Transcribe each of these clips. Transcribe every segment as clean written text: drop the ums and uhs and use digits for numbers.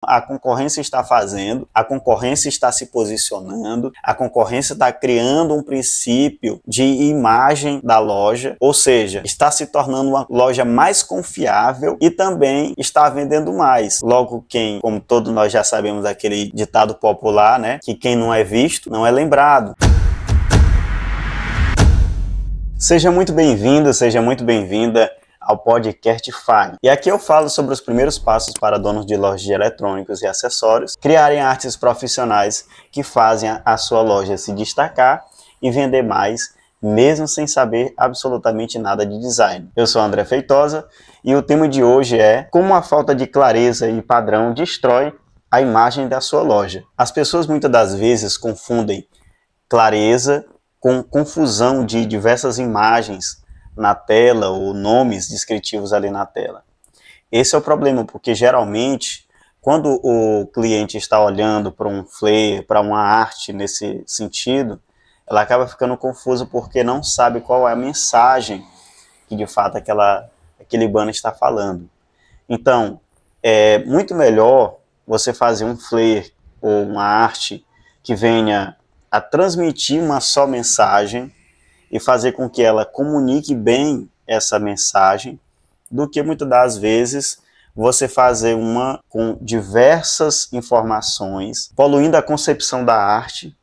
A concorrência está fazendo, a concorrência está se posicionando, a concorrência está criando um princípio de imagem da loja, ou seja, está se tornando uma loja mais confiável e também está vendendo mais. Logo, como todos nós já sabemos aquele ditado popular, né, que quem não é visto não é lembrado. Seja muito bem-vindo, seja muito bem-vinda ao podcast FAG. E aqui eu falo sobre os primeiros passos para donos de lojas de eletrônicos e acessórios criarem artes profissionais que fazem a sua loja se destacar e vender mais, mesmo sem saber absolutamente nada de design. Eu sou André Feitosa e o tema de hoje é como a falta de clareza e padrão destrói a imagem da sua loja. As pessoas muitas das vezes confundem clareza com confusão de diversas imagens na tela ou nomes descritivos ali na tela. Esse é o problema, porque geralmente quando o cliente está olhando para um flyer, para uma arte nesse sentido, ela acaba ficando confusa porque não sabe qual é a mensagem que de fato aquele banner está falando. Então, é muito melhor você fazer um flyer ou uma arte que venha a transmitir uma só mensagem e fazer com que ela comunique bem essa mensagem, do que muitas das vezes você fazer uma com diversas informações, poluindo a concepção da arte,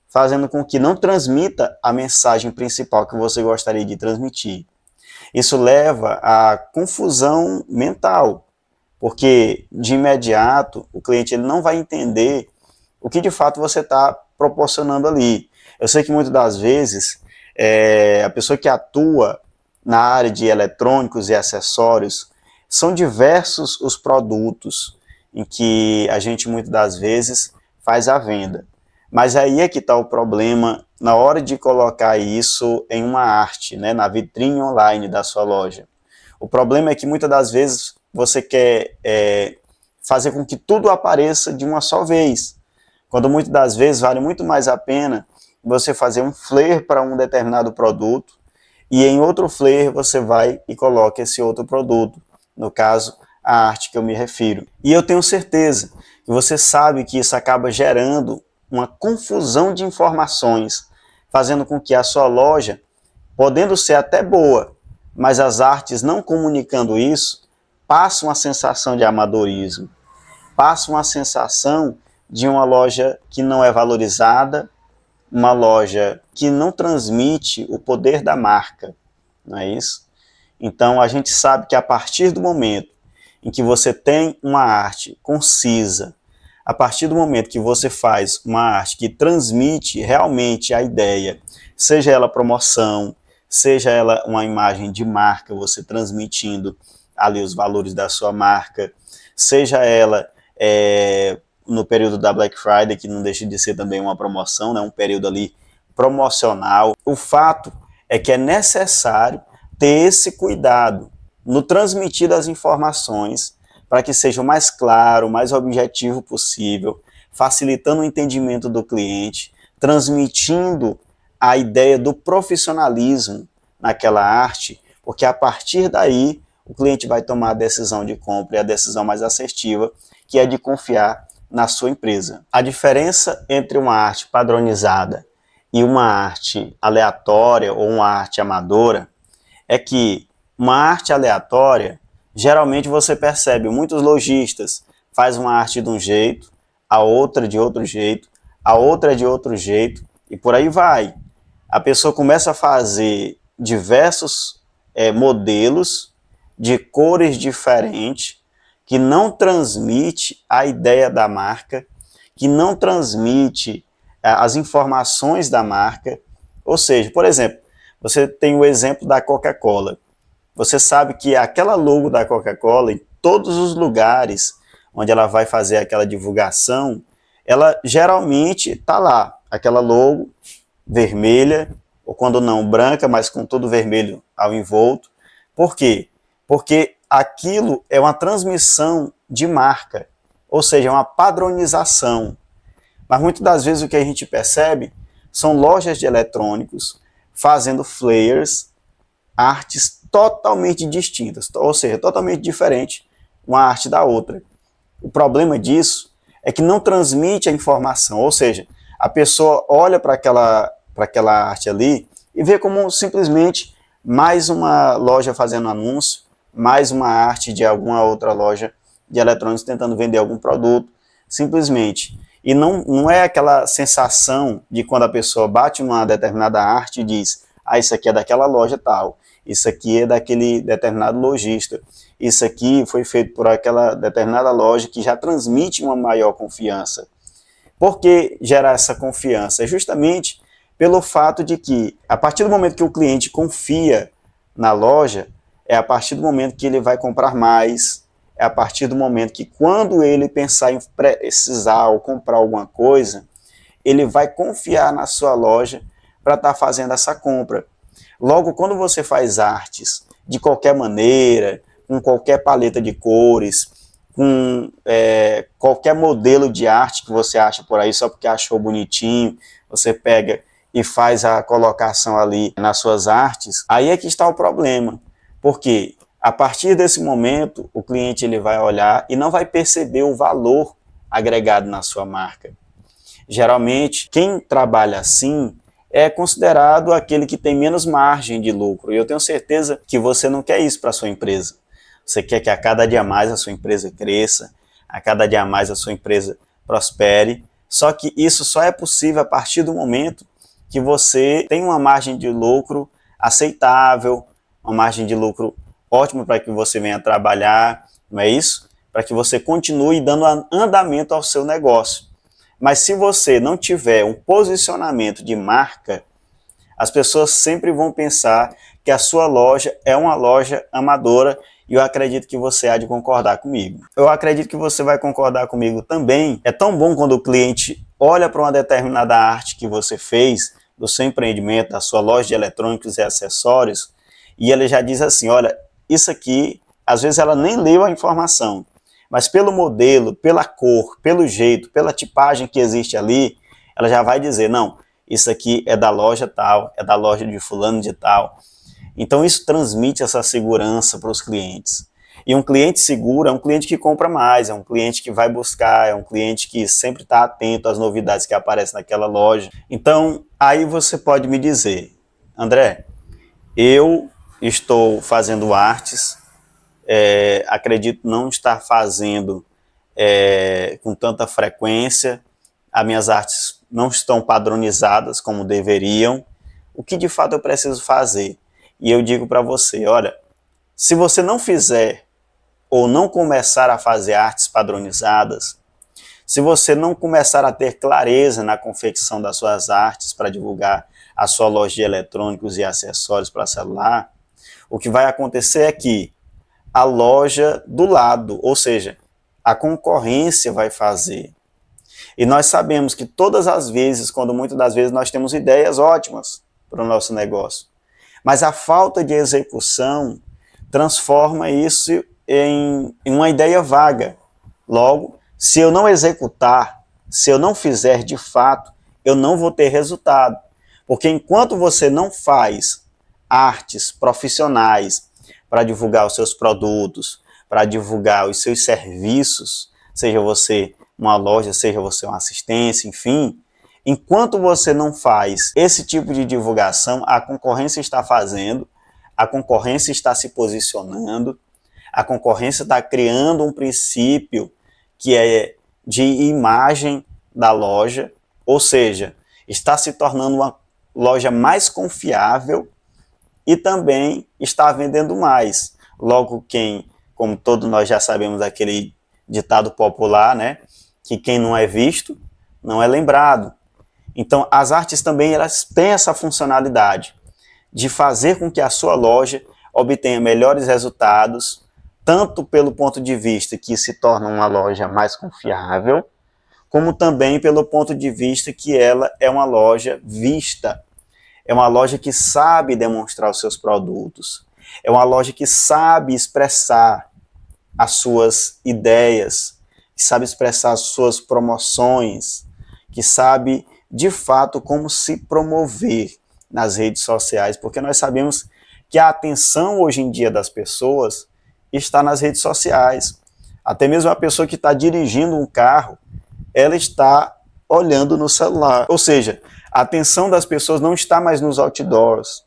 fazendo com que não transmita a mensagem principal que você gostaria de transmitir. Isso leva à confusão mental, porque de imediato o cliente ele não vai entender o que de fato você está proporcionando ali. Eu sei que muitas das vezes a pessoa que atua na área de eletrônicos e acessórios, são diversos os produtos em que a gente muitas das vezes faz a venda. Mas aí é que está o problema na hora de colocar isso em uma arte, né, na vitrine online da sua loja. O problema é que muitas das vezes você quer fazer com que tudo apareça de uma só vez, quando muitas das vezes vale muito mais a pena você fazer um flyer para um determinado produto e em outro flyer você vai e coloca esse outro produto, no caso, a arte que eu me refiro. E eu tenho certeza que você sabe que isso acaba gerando uma confusão de informações, fazendo com que a sua loja, podendo ser até boa, mas as artes não comunicando isso, passam uma sensação de amadorismo, passam uma sensação de uma loja que não é valorizada, uma loja que não transmite o poder da marca, não é isso? Então a gente sabe que a partir do momento em que você tem uma arte concisa, a partir do momento que você faz uma arte que transmite realmente a ideia, seja ela promoção, seja ela uma imagem de marca, você transmitindo ali os valores da sua marca, seja ela no período da Black Friday, que não deixa de ser também uma promoção, né, um período ali promocional. O fato é que é necessário ter esse cuidado no transmitir das informações para que seja o mais claro, o mais objetivo possível, facilitando o entendimento do cliente, transmitindo a ideia do profissionalismo naquela arte, porque a partir daí o cliente vai tomar a decisão de compra e a decisão mais assertiva, que é de confiar na sua empresa. A diferença entre uma arte padronizada e uma arte aleatória ou uma arte amadora é que uma arte aleatória, geralmente você percebe, muitos lojistas fazem uma arte de um jeito, a outra de outro jeito, a outra de outro jeito, e por aí vai. A pessoa começa a fazer diversos modelos de cores diferentes, que não transmite a ideia da marca, que não transmite as informações da marca. Ou seja, por exemplo, você tem o exemplo da Coca-Cola. Você sabe que aquela logo da Coca-Cola, em todos os lugares onde ela vai fazer aquela divulgação, ela geralmente está lá, aquela logo vermelha, ou quando não branca, mas com todo vermelho ao envolto. Por quê? Porque aquilo é uma transmissão de marca, ou seja, é uma padronização. Mas muitas das vezes o que a gente percebe são lojas de eletrônicos fazendo flyers, artes totalmente distintas, ou seja, totalmente diferente uma arte da outra. O problema disso é que não transmite a informação, ou seja, a pessoa olha para aquela arte ali e vê como simplesmente mais uma loja fazendo anúncio, mais uma arte de alguma outra loja de eletrônicos tentando vender algum produto, simplesmente. E não é aquela sensação de quando a pessoa bate uma determinada arte e diz, ah, isso aqui é daquela loja tal, isso aqui é daquele determinado lojista, isso aqui foi feito por aquela determinada loja que já transmite uma maior confiança. Por que gerar essa confiança? É justamente pelo fato de que, a partir do momento que o cliente confia na loja, é a partir do momento que ele vai comprar mais, é a partir do momento que, quando ele pensar em precisar ou comprar alguma coisa, ele vai confiar na sua loja para estar fazendo essa compra. Logo, quando você faz artes de qualquer maneira, com qualquer paleta de cores, com qualquer modelo de arte que você acha por aí, só porque achou bonitinho, você pega e faz a colocação ali nas suas artes, aí é que está o problema. Porque a partir desse momento, o cliente ele vai olhar e não vai perceber o valor agregado na sua marca. Geralmente, quem trabalha assim é considerado aquele que tem menos margem de lucro. E eu tenho certeza que você não quer isso para a sua empresa. Você quer que a cada dia mais a sua empresa cresça, a cada dia mais a sua empresa prospere. Só que isso só é possível a partir do momento que você tem uma margem de lucro aceitável, uma margem de lucro ótima para que você venha trabalhar, não é isso? Para que você continue dando andamento ao seu negócio. Mas se você não tiver um posicionamento de marca, as pessoas sempre vão pensar que a sua loja é uma loja amadora, e eu acredito que você há de concordar comigo. Eu acredito que você vai concordar comigo também. É tão bom quando o cliente olha para uma determinada arte que você fez, do seu empreendimento, da sua loja de eletrônicos e acessórios, e ele já diz assim, olha, isso aqui, às vezes ela nem leu a informação, mas pelo modelo, pela cor, pelo jeito, pela tipagem que existe ali, ela já vai dizer, não, isso aqui é da loja tal, é da loja de fulano de tal. Então isso transmite essa segurança para os clientes. E um cliente seguro é um cliente que compra mais, é um cliente que vai buscar, é um cliente que sempre está atento às novidades que aparecem naquela loja. Então, aí você pode me dizer, André, eu estou fazendo artes, acredito não estar fazendo com tanta frequência, as minhas artes não estão padronizadas como deveriam, o que de fato eu preciso fazer? E eu digo para você, olha, se você não fizer ou não começar a fazer artes padronizadas, se você não começar a ter clareza na confecção das suas artes para divulgar a sua loja de eletrônicos e acessórios para celular, o que vai acontecer é que a loja do lado, ou seja, a concorrência vai fazer. E nós sabemos que todas as vezes, quando muitas das vezes nós temos ideias ótimas para o nosso negócio, mas a falta de execução transforma isso em uma ideia vaga. Logo, se eu não executar, se eu não fizer de fato, eu não vou ter resultado. Porque enquanto você não faz artes profissionais para divulgar os seus produtos, para divulgar os seus serviços, seja você uma loja, seja você uma assistência, enfim, enquanto você não faz esse tipo de divulgação, a concorrência está fazendo, a concorrência está se posicionando, a concorrência está criando um princípio que é de imagem da loja, ou seja, está se tornando uma loja mais confiável e também está vendendo mais. Logo, como todos nós já sabemos aquele ditado popular, né, que quem não é visto não é lembrado. Então, as artes também elas têm essa funcionalidade de fazer com que a sua loja obtenha melhores resultados, tanto pelo ponto de vista que se torna uma loja mais confiável, como também pelo ponto de vista que ela é uma loja vista. É uma loja que sabe demonstrar os seus produtos. É uma loja que sabe expressar as suas ideias, que sabe expressar as suas promoções, que sabe, de fato, como se promover nas redes sociais, porque nós sabemos que a atenção hoje em dia das pessoas está nas redes sociais. Até mesmo a pessoa que está dirigindo um carro, ela está olhando no celular. Ou seja, a atenção das pessoas não está mais nos outdoors,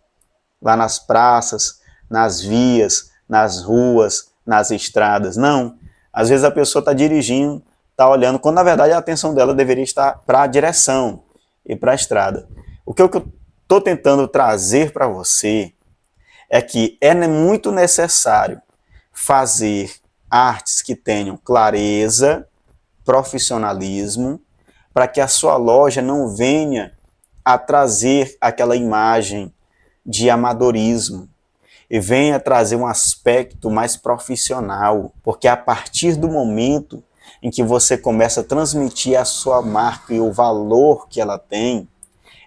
lá nas praças, nas vias, nas ruas, nas estradas. Não. Às vezes a pessoa está dirigindo, está olhando, quando na verdade a atenção dela deveria estar para a direção e para a estrada. O que eu estou tentando trazer para você é que é muito necessário fazer artes que tenham clareza, profissionalismo, para que a sua loja não venha a trazer aquela imagem de amadorismo e venha trazer um aspecto mais profissional, porque a partir do momento em que você começa a transmitir a sua marca e o valor que ela tem,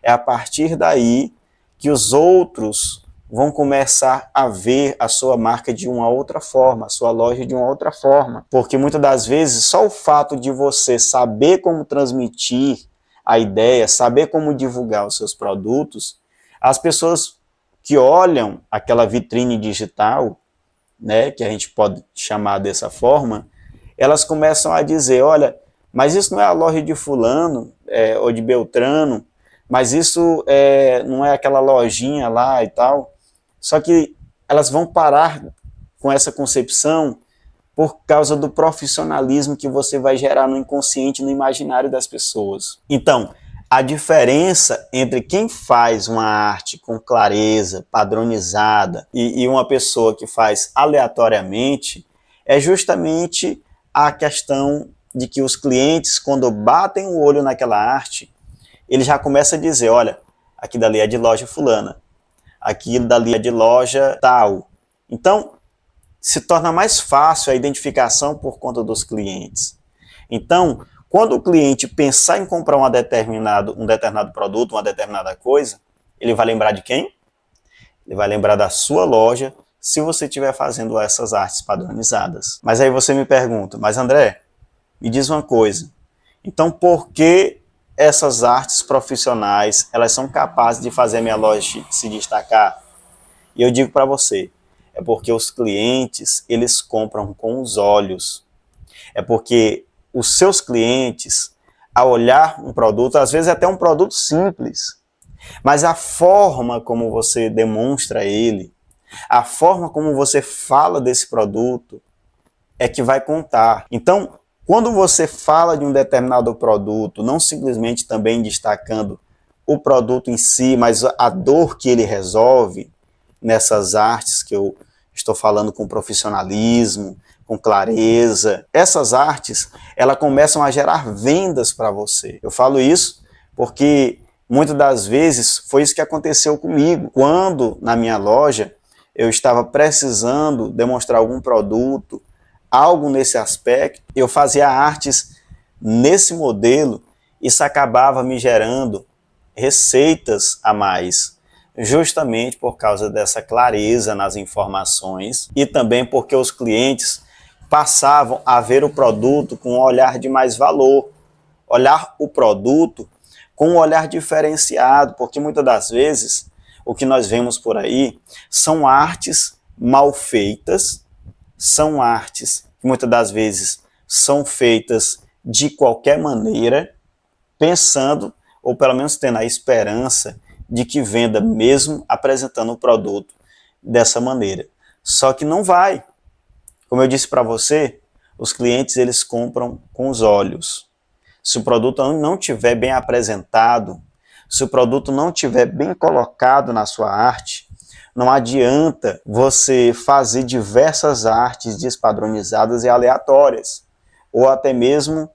é a partir daí que os outros vão começar a ver a sua marca de uma outra forma, a sua loja de uma outra forma. Porque muitas das vezes só o fato de você saber como transmitir a ideia, saber como divulgar os seus produtos, as pessoas que olham aquela vitrine digital, né, que a gente pode chamar dessa forma, elas começam a dizer, olha, mas isso não é a loja de fulano ou de Beltrano, mas isso não é aquela lojinha lá e tal. Só que elas vão parar com essa concepção por causa do profissionalismo que você vai gerar no inconsciente, no imaginário das pessoas. Então, a diferença entre quem faz uma arte com clareza, padronizada, e uma pessoa que faz aleatoriamente, é justamente a questão de que os clientes, quando batem o olho naquela arte, ele já começa a dizer, olha, aqui dali é de loja fulana, aqui dali é de loja tal. Então, se torna mais fácil a identificação por conta dos clientes. Então, quando o cliente pensar em comprar um determinado produto, uma determinada coisa, ele vai lembrar de quem? Ele vai lembrar da sua loja, se você estiver fazendo essas artes padronizadas. Mas aí você me pergunta, mas André, me diz uma coisa, então por que essas artes profissionais, elas são capazes de fazer a minha loja se destacar? E eu digo para você, é porque os clientes, eles compram com os olhos. É porque os seus clientes, ao olhar um produto, às vezes até um produto simples, mas a forma como você demonstra ele, a forma como você fala desse produto, é que vai contar. Então, quando você fala de um determinado produto, não simplesmente também destacando o produto em si, mas a dor que ele resolve, nessas artes que eu estou falando com profissionalismo, com clareza, essas artes, elas começam a gerar vendas para você. Eu falo isso porque muitas das vezes foi isso que aconteceu comigo. Quando na minha loja eu estava precisando demonstrar algum produto, algo nesse aspecto, eu fazia artes nesse modelo, isso acabava me gerando receitas a mais, justamente por causa dessa clareza nas informações e também porque os clientes passavam a ver o produto com um olhar de mais valor, olhar o produto com um olhar diferenciado, porque muitas das vezes o que nós vemos por aí são artes mal feitas, são artes que muitas das vezes são feitas de qualquer maneira, pensando, ou pelo menos tendo a esperança de que venda mesmo apresentando o produto dessa maneira. Só que não vai. Como eu disse para você, os clientes eles compram com os olhos. Se o produto não estiver bem apresentado, se o produto não estiver bem colocado na sua arte, não adianta você fazer diversas artes despadronizadas e aleatórias, ou até mesmo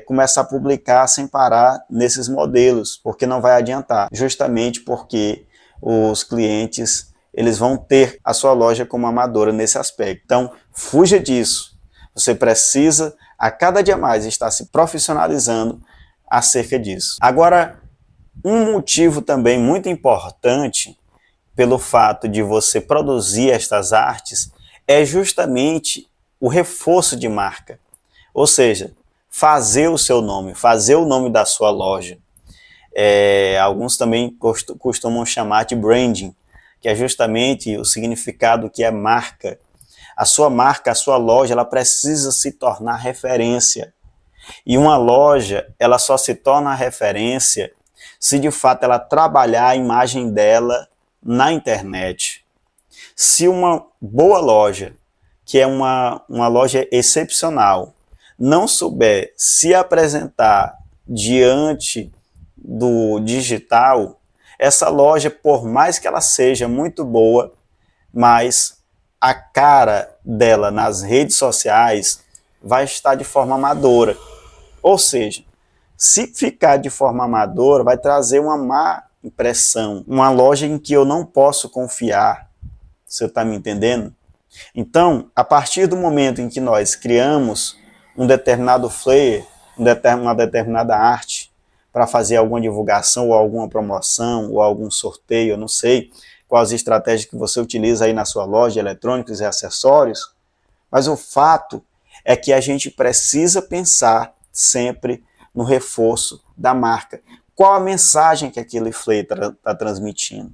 começar a publicar sem parar nesses modelos, porque não vai adiantar, justamente porque os clientes eles vão ter a sua loja como amadora nesse aspecto. Então, fuja disso. Você precisa, a cada dia mais, estar se profissionalizando acerca disso. Agora, um motivo também muito importante pelo fato de você produzir estas artes é justamente o reforço de marca. Ou seja, fazer o seu nome, fazer o nome da sua loja. Alguns também costumam chamar de branding, que é justamente o significado que é marca. A sua marca, a sua loja, ela precisa se tornar referência. E uma loja, ela só se torna referência se de fato ela trabalhar a imagem dela na internet. Se uma boa loja, que é uma loja excepcional, não souber se apresentar diante do digital, essa loja, por mais que ela seja muito boa, mas a cara dela nas redes sociais vai estar de forma amadora. Ou seja, se ficar de forma amadora, vai trazer uma má impressão, uma loja em que eu não posso confiar. Você está me entendendo? Então, a partir do momento em que nós criamos um determinado flyer, uma determinada arte, para fazer alguma divulgação, ou alguma promoção, ou algum sorteio, eu não sei quais estratégias que você utiliza aí na sua loja de eletrônicos e acessórios, mas o fato é que a gente precisa pensar sempre no reforço da marca. Qual a mensagem que aquele flyer está transmitindo?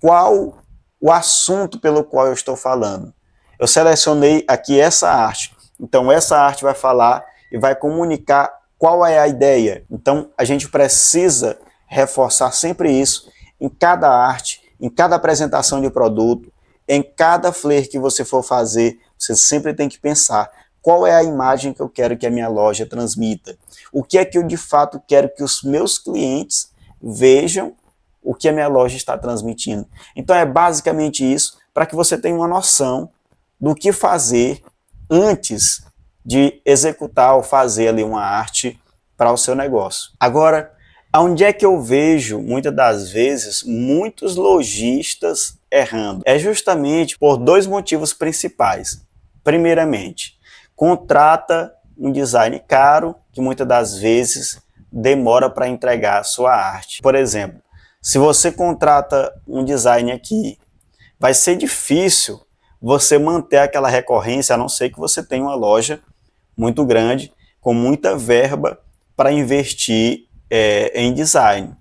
Qual o assunto pelo qual eu estou falando? Eu selecionei aqui essa arte. Então, essa arte vai falar e vai comunicar qual é a ideia. Então, a gente precisa reforçar sempre isso em cada arte, em cada apresentação de produto, em cada flyer que você for fazer. Você sempre tem que pensar qual é a imagem que eu quero que a minha loja transmita. O que é que eu de fato quero que os meus clientes vejam o que a minha loja está transmitindo. Então é basicamente isso, para que você tenha uma noção do que fazer antes de executar ou fazer ali uma arte para o seu negócio. Agora, onde é que eu vejo, muitas das vezes, muitos lojistas errando? É justamente por dois motivos principais. Primeiramente, contrata um design caro, que muitas das vezes demora para entregar a sua arte. Por exemplo, se você contrata um design aqui, vai ser difícil você manter aquela recorrência, a não ser que você tenha uma loja muito grande, com muita verba para investir em design.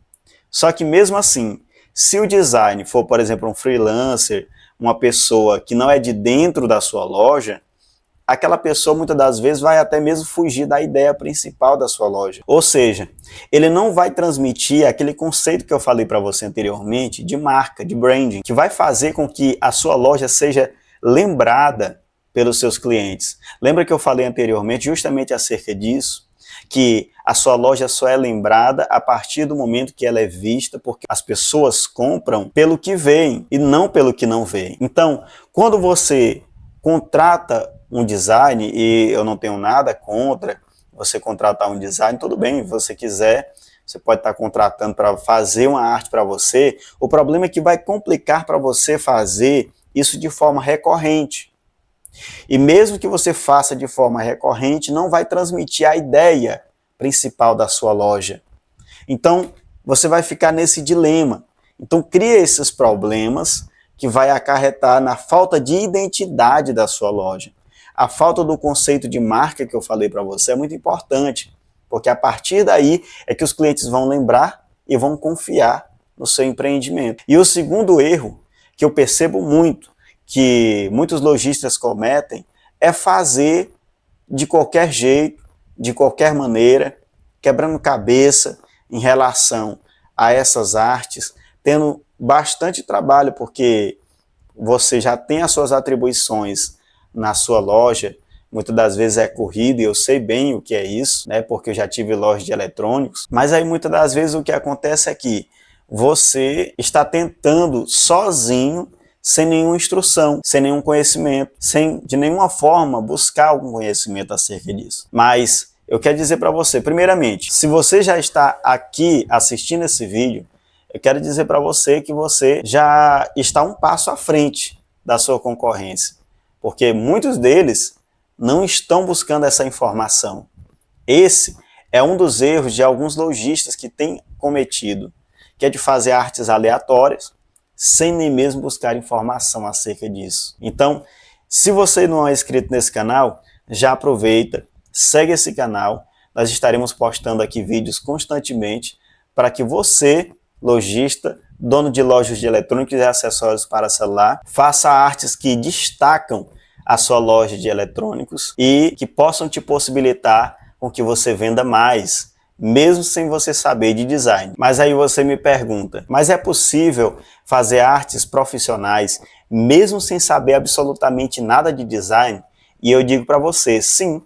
Só que mesmo assim, se o design for, por exemplo, um freelancer, uma pessoa que não é de dentro da sua loja, aquela pessoa muitas das vezes vai até mesmo fugir da ideia principal da sua loja. Ou seja, ele não vai transmitir aquele conceito que eu falei para você anteriormente de marca, de branding, que vai fazer com que a sua loja seja lembrada pelos seus clientes. Lembra que eu falei anteriormente justamente acerca disso? Que a sua loja só é lembrada a partir do momento que ela é vista, porque as pessoas compram pelo que veem e não pelo que não veem. Então, quando você contrata um design, e eu não tenho nada contra você contratar um design, tudo bem, se você quiser, você pode estar contratando para fazer uma arte para você. O problema é que vai complicar para você fazer isso de forma recorrente. E mesmo que você faça de forma recorrente, não vai transmitir a ideia principal da sua loja. Então, você vai ficar nesse dilema. Então, cria esses problemas que vai acarretar na falta de identidade da sua loja. A falta do conceito de marca que eu falei para você é muito importante, porque a partir daí é que os clientes vão lembrar e vão confiar no seu empreendimento. E o segundo erro que eu percebo muito, que muitos lojistas cometem, é fazer de qualquer jeito, de qualquer maneira, quebrando cabeça em relação a essas artes, tendo bastante trabalho, porque você já tem as suas atribuições na sua loja, muitas das vezes é corrida, e eu sei bem o que é isso, né, porque eu já tive loja de eletrônicos, mas aí muitas das vezes o que acontece é que você está tentando sozinho, sem nenhuma instrução, sem nenhum conhecimento, sem de nenhuma forma buscar algum conhecimento acerca disso. Mas eu quero dizer para você, primeiramente, se você já está aqui assistindo esse vídeo, eu quero dizer para você que você já está um passo à frente da sua concorrência, porque muitos deles não estão buscando essa informação. Esse é um dos erros de alguns lojistas que têm cometido, que é de fazer artes aleatórias, sem nem mesmo buscar informação acerca disso. Então, se você não é inscrito nesse canal, já aproveita, segue esse canal, nós estaremos postando aqui vídeos constantemente para que você, lojista, dono de lojas de eletrônicos e acessórios para celular, faça artes que destacam a sua loja de eletrônicos e que possam te possibilitar com que você venda mais, mesmo sem você saber de design. Mas aí você me pergunta, mas é possível fazer artes profissionais mesmo sem saber absolutamente nada de design? E eu digo para você, sim,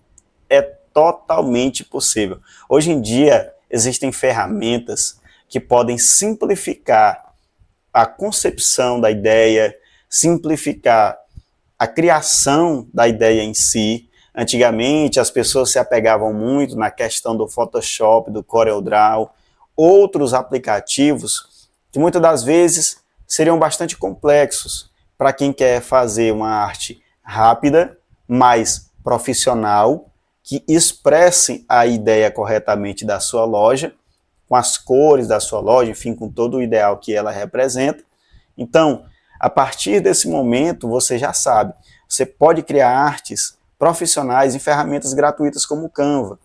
é totalmente possível. Hoje em dia existem ferramentas que podem simplificar a concepção da ideia, simplificar a criação da ideia em si. Antigamente as pessoas se apegavam muito na questão do Photoshop, do CorelDRAW, outros aplicativos que muitas das vezes seriam bastante complexos para quem quer fazer uma arte rápida, mais profissional, que expresse a ideia corretamente da sua loja, com as cores da sua loja, enfim, com todo o ideal que ela representa. Então, a partir desse momento, você já sabe, você pode criar artes profissionais em ferramentas gratuitas como o Canva.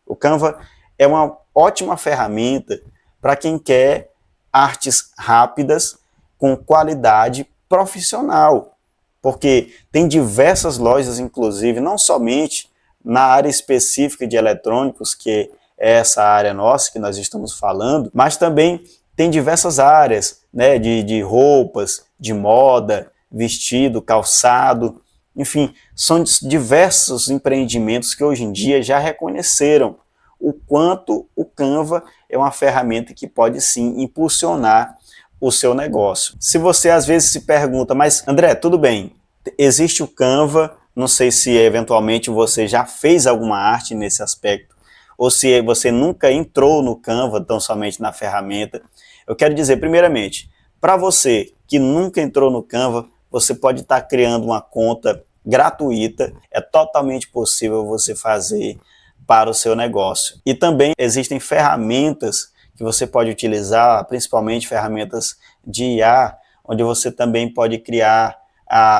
O Canva é uma ótima ferramenta para quem quer artes rápidas, com qualidade profissional, porque tem diversas lojas, inclusive, não somente na área específica de eletrônicos, que é essa área nossa que nós estamos falando, mas também tem diversas áreas, né, de roupas, de moda, vestido, calçado, enfim, são diversos empreendimentos que hoje em dia já reconheceram o quanto o Canva é uma ferramenta que pode sim impulsionar o seu negócio. Se você às vezes se pergunta, mas André, tudo bem, existe o Canva, não sei se eventualmente você já fez alguma arte nesse aspecto, ou se você nunca entrou no Canva, tão somente na ferramenta. Eu quero dizer, primeiramente, para você que nunca entrou no Canva, você pode estar criando uma conta gratuita, é totalmente possível você fazer para o seu negócio. E também existem ferramentas que você pode utilizar, principalmente ferramentas de IA, onde você também pode criar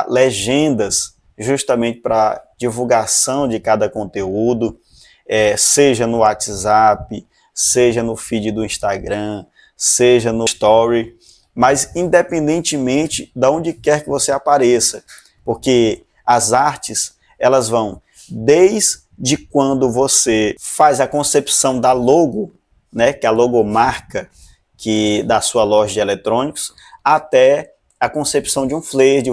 legendas justamente para divulgação de cada conteúdo, seja no WhatsApp, seja no feed do Instagram, seja no Story, mas independentemente de onde quer que você apareça, porque as artes, elas vão desde quando você faz a concepção da logo, né, que é a logomarca da sua loja de eletrônicos, até a concepção de um flyer, de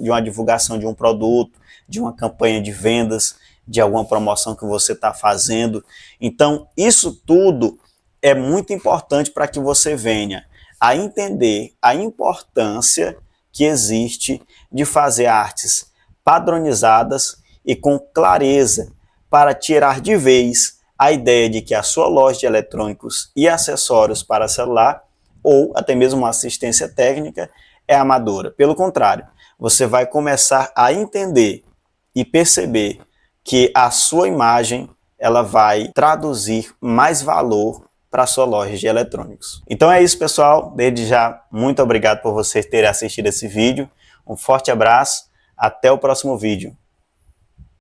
uma divulgação de um produto, de uma campanha de vendas, de alguma promoção que você está fazendo. Então, isso tudo é muito importante para que você venha a entender a importância que existe de fazer artes padronizadas e com clareza, para tirar de vez a ideia de que a sua loja de eletrônicos e acessórios para celular, ou até mesmo uma assistência técnica, é amadora. Pelo contrário, você vai começar a entender e perceber que a sua imagem ela vai traduzir mais valor para a sua loja de eletrônicos. Então é isso, pessoal. Desde já, muito obrigado por vocês terem assistido esse vídeo. Um forte abraço. Até o próximo vídeo.